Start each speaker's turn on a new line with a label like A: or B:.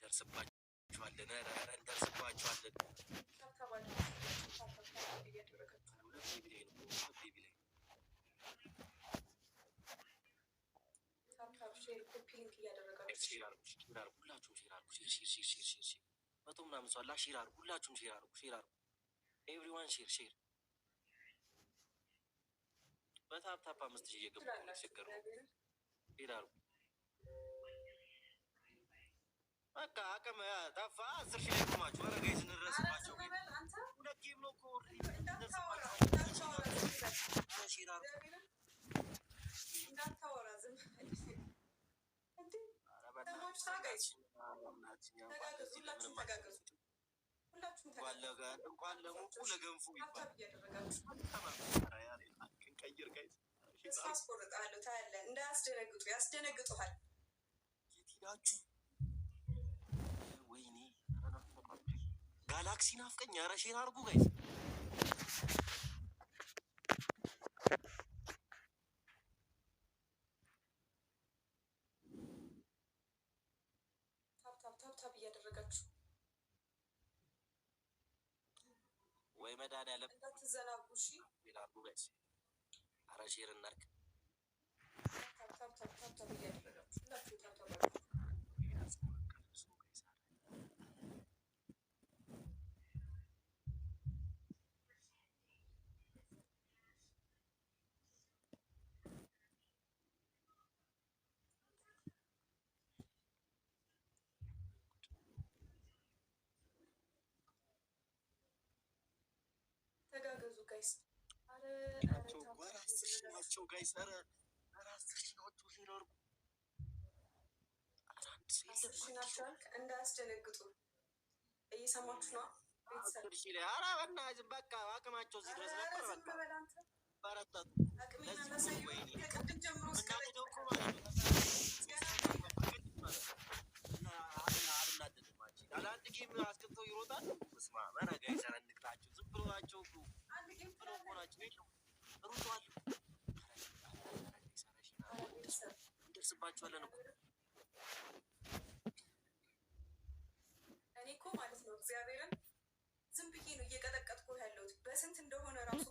A: ደርስባችኋለን እንደርስባችኋለን ኤቭሪዋን ሼር በታፕ 5000 እየገቡ ሲገሩ ሼር አድርጉ። በቃ አቅም ጠፋ 10,000 ላይ ቆማችሁ ኧረ ጋይስ እንድረስባቸው ሁለት ጌም ነው እኮ እንኳን ለሞቁ ለገንፉ ይባላል።
B: እንዳያስደነግጡ ያስደነግጡሃል።
A: የት ሄዳችሁ? ወይኔ ጋላክሲ ናፍቀኝ። ኧረ ሼር አድርጉ ጋይስ።
B: ታፕ እያደረጋችሁ
A: ወይ መድኃኒዓለም
B: እንዳትዘናጉ እሺ።
A: ሼር አድርጉ ጋይስ። ኧረ ሼር እናድርግ።
B: ታፕ እያደረጋችሁ ሁላችሁ ታፕ ተጋገዙ ጋይስ።
A: ናቸው ጋይስ። ኧረ 10,000 ናቸው። ሼር አድርጉ።
B: እንዳያስደነግጡ እየሰማችሁ ነው ቤተሰብ።
A: ኧረ በእናትህ በቃ አቅማቸው እዚህ ድረስ ነበር። በቃ በረታቱ።
B: ከቅድም ጀምሮ
A: አንድ ጌም አስገብተው ይሮጣል። ስማ መረጋ ይሰረንቅታቸው ዝም ብሎ ናቸው ብሎ ናቸው ሩጠዋል። እንደርስባቸዋለን እኮ
B: እኔ እኮ ማለት ነው እግዚአብሔርን ዝም ብዬ ነው እየቀጠቀጥኩ ያለሁት። በስንት እንደሆነ ራሱ